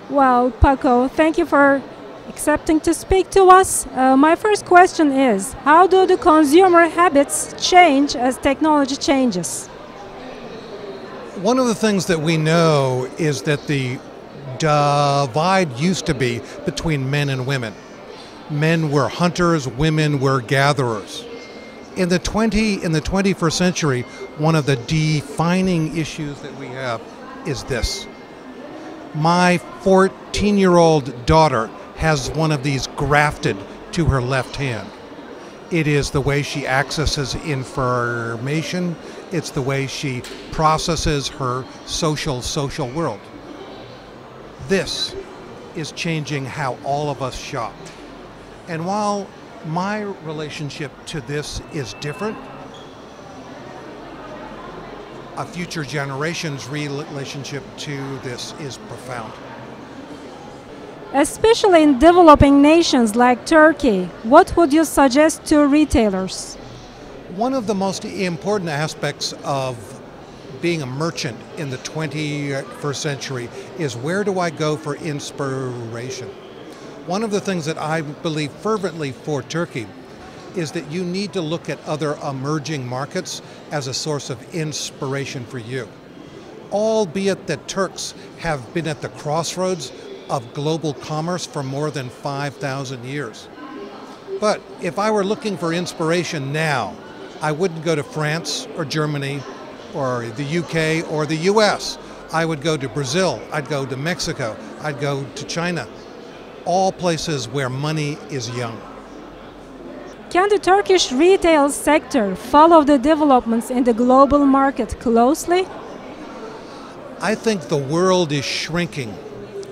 Well, Paco, thank you for accepting to speak to us. My first question is, how do the consumer habits change as technology changes? One of the things that we know is that the divide used to be between men and women. Men were hunters, women were gatherers. In the 21st century, one of the defining issues that we have is this. My 14-year-old daughter has one of these grafted to her left hand. It is the way she accesses information. It's the way she processes her social world. This is changing how all of us shop. And while my relationship to this is different, a future generation's relationship to this is profound. Especially in developing nations like Turkey, what would you suggest to retailers? One of the most important aspects of being a merchant in the 21st century is, where do I go for inspiration? One of the things that I believe fervently for Turkey is that you need to look at other emerging markets as a source of inspiration for you. Albeit that Turks have been at the crossroads of global commerce for more than 5,000 years. But if I were looking for inspiration now, I wouldn't go to France or Germany or the UK or the US. I would go to Brazil, I'd go to Mexico, I'd go to China. All places where money is young. Can the Turkish retail sector follow the developments in the global market closely? I think the world is shrinking.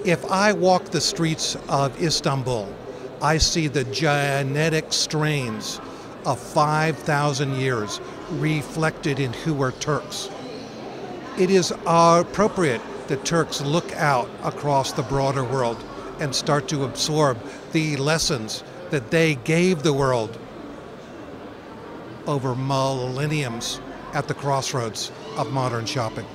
If I walk the streets of Istanbul, I see the genetic strains of 5,000 years reflected in who are Turks. It is appropriate that Turks look out across the broader world and start to absorb the lessons that they gave the world over millenniums at the crossroads of modern shopping.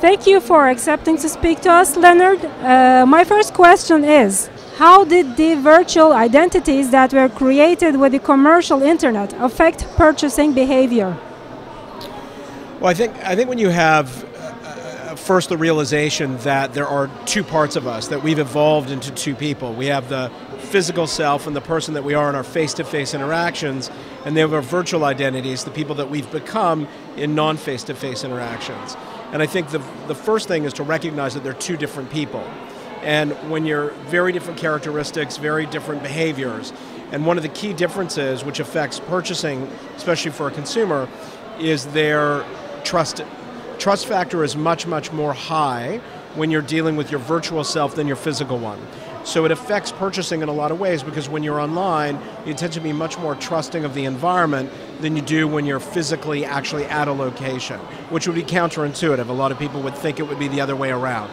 Thank you for accepting to speak to us, Leonard. My first question is, how did the virtual identities that were created with the commercial internet affect purchasing behavior? Well, I think when you have first the realization that there are two parts of us, that we've evolved into two people. We have the physical self and the person that we are in our face-to-face interactions, and they have our virtual identities, the people that we've become in non-face-to-face interactions. And I think the first thing is to recognize that they're two different people. And when you're very different characteristics, very different behaviors, and one of the key differences which affects purchasing, especially for a consumer, is their trust. Trust factor is much, much more high when you're dealing with your virtual self than your physical one. So it affects purchasing in a lot of ways, because when you're online, you tend to be much more trusting of the environment than you do when you're physically actually at a location, which would be counterintuitive. A lot of people would think it would be the other way around.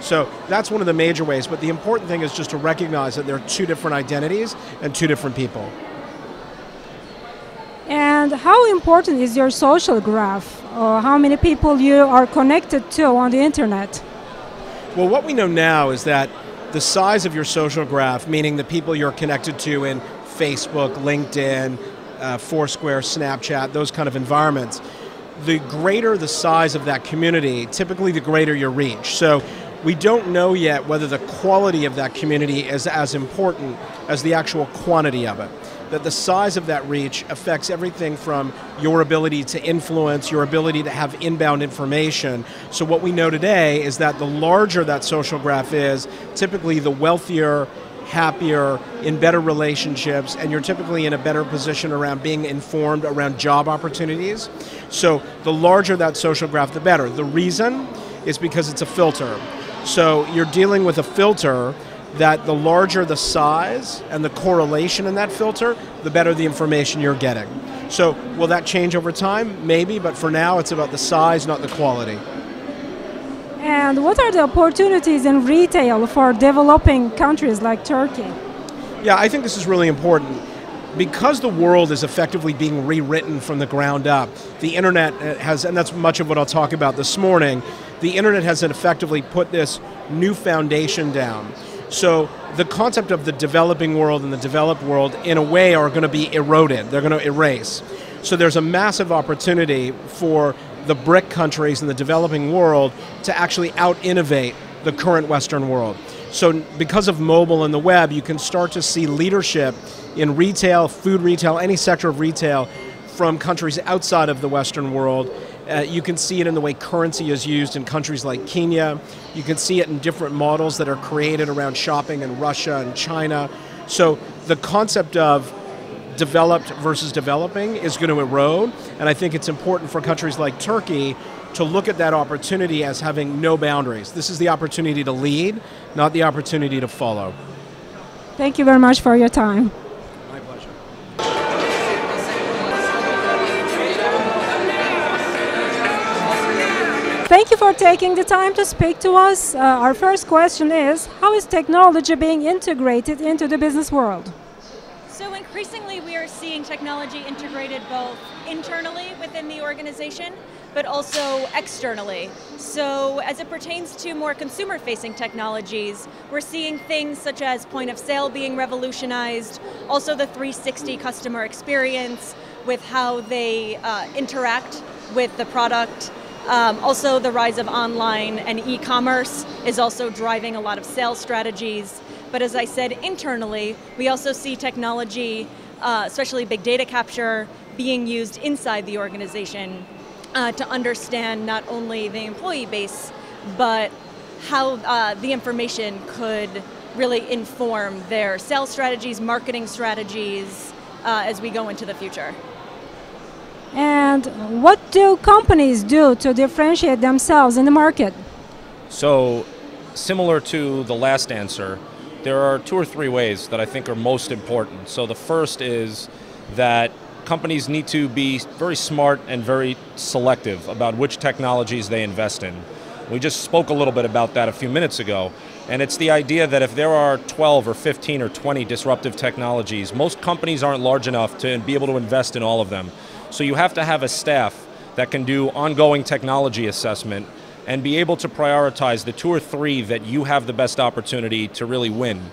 So that's one of the major ways, but the important thing is just to recognize that there are two different identities and two different people. And how important is your social graph? Or how many people you are connected to on the internet? Well, what we know now is that the size of your social graph, meaning the people you're connected to in Facebook, LinkedIn, Foursquare, Snapchat, those kind of environments, the greater the size of that community, typically the greater your reach. So we don't know yet whether the quality of that community is as important as the actual quantity of it. That the size of that reach affects everything from your ability to influence, your ability to have inbound information. So what we know today is that the larger that social graph is, typically the wealthier, happier, in better relationships, and you're typically in a better position around being informed around job opportunities. So the larger that social graph, the better. The reason is because it's a filter. So you're dealing with a filter that the larger the size and the correlation in that filter, the better the information you're getting. So will that change over time? Maybe, but for now it's about the size, not the quality. And what are the opportunities in retail for developing countries like Turkey? Yeah, I think this is really important. Because the world is effectively being rewritten from the ground up, the internet has, and that's much of what I'll talk about this morning, the internet has effectively put this new foundation down. So the concept of the developing world and the developed world, in a way, are going to be eroded. They're going to erase. So there's a massive opportunity for the BRIC countries in the developing world to actually out-innovate the current Western world. So because of mobile and the web, you can start to see leadership in retail, food retail, any sector of retail from countries outside of the Western world. You can see it in the way currency is used in countries like Kenya. You can see it in different models that are created around shopping in Russia and China. So the concept of developed versus developing is going to erode, and I think it's important for countries like Turkey to look at that opportunity as having no boundaries. This is the opportunity to lead, not the opportunity to follow. Thank you very much for your time. My pleasure. Thank you for taking the time to speak to us. Our first question is, how is technology being integrated into the business world? So increasingly we are seeing technology integrated both internally within the organization, but also externally. So as it pertains to more consumer-facing technologies, we're seeing things such as point of sale being revolutionized, also the 360 customer experience with how they interact with the product. Also the rise of online and e-commerce is also driving a lot of sales strategies. But as I said, internally, we also see technology, especially big data capture, being used inside the organization to understand not only the employee base, but how the information could really inform their sales strategies, marketing strategies, as we go into the future. And what do companies do to differentiate themselves in the market? So, similar to the last answer, there are 2 or 3 ways that I think are most important. So the first is that companies need to be very smart and very selective about which technologies they invest in. We just spoke a little bit about that a few minutes ago, and it's the idea that if there are 12 or 15 or 20 disruptive technologies, most companies aren't large enough to be able to invest in all of them. So you have to have a staff that can do ongoing technology assessment and be able to prioritize the 2 or 3 that you have the best opportunity to really win,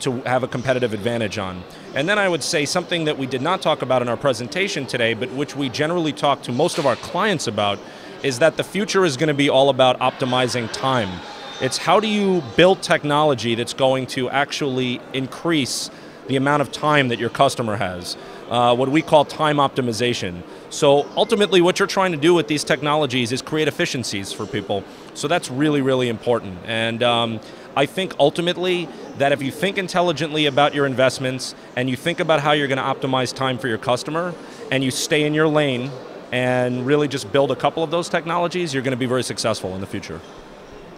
to have a competitive advantage on. And then I would say something that we did not talk about in our presentation today, but which we generally talk to most of our clients about, is that the future is going to be all about optimizing time. It's how do you build technology that's going to actually increase the amount of time that your customer has, what we call time optimization. So ultimately what you're trying to do with these technologies is create efficiencies for people. So that's really, really important. And I think ultimately that if you think intelligently about your investments and you think about how you're going to optimize time for your customer and you stay in your lane and really just build a couple of those technologies, you're going to be very successful in the future.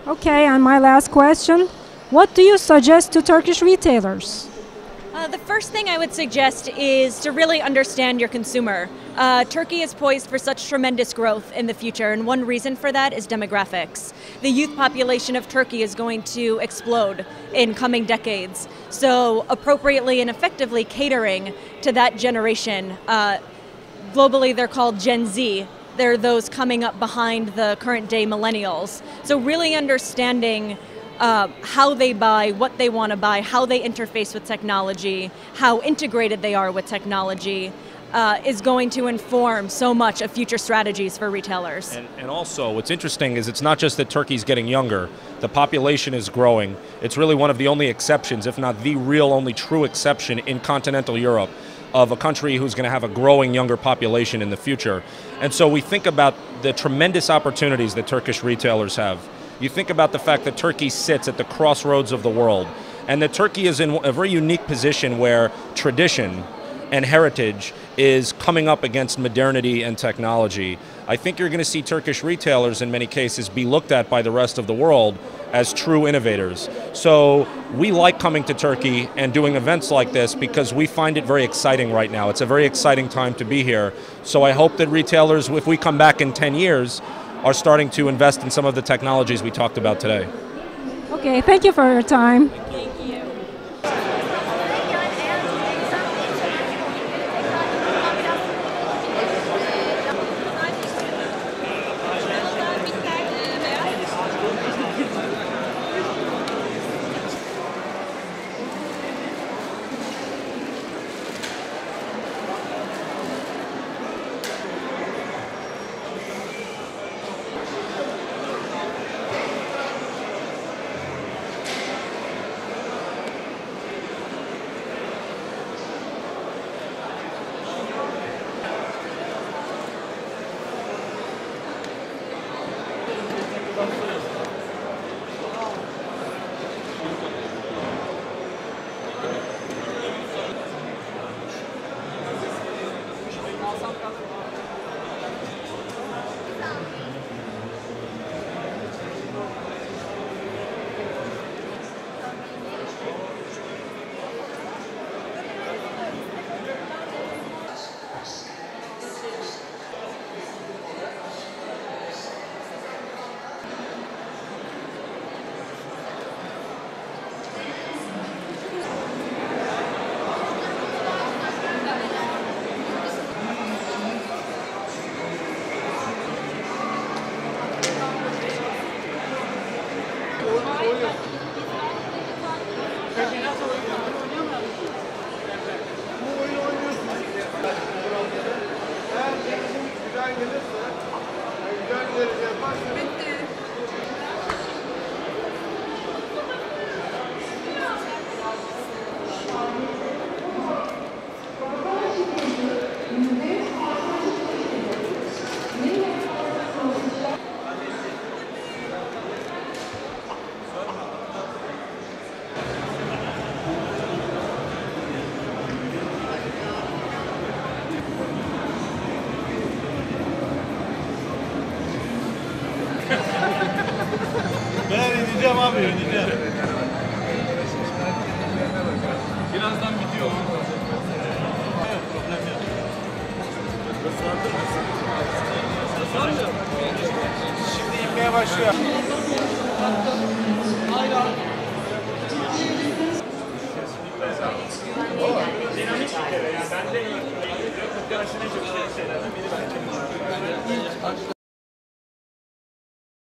Okay, and my last question, what do you suggest to Turkish retailers? The first thing I would suggest is to really understand your consumer. Turkey is poised for such tremendous growth in the future, and one reason for that is demographics. The youth population of Turkey is going to explode in coming decades, so appropriately and effectively catering to that generation. Globally, they're called Gen Z. They're those coming up behind the current day millennials. So really understanding how they buy, what they want to buy, how they interface with technology, how integrated they are with technology, is going to inform so much of future strategies for retailers. And also, what's interesting is it's not just that Turkey's getting younger, the population is growing. It's really one of the only exceptions, if not the real only true exception in continental Europe, of a country who's going to have a growing younger population in the future. And so we think about the tremendous opportunities that Turkish retailers have. You think about the fact that Turkey sits at the crossroads of the world. and that Turkey is in a very unique position where tradition and heritage is coming up against modernity and technology. I think you're going to see Turkish retailers in many cases be looked at by the rest of the world as true innovators. So we like coming to Turkey and doing events like this because we find it very exciting right now. It's a very exciting time to be here. So I hope that retailers, if we come back in 10 years, are starting to invest in some of the technologies we talked about today. Okay, thank you for your time. Ben ödeyeceğim abi, ödeyeceğim. Birazdan bitiyor. Evet, problem yok. Şimdi inmeye başlıyor. Dinamik bir kere yani. Ben de arkadaşın en çok şeylerden biri bence.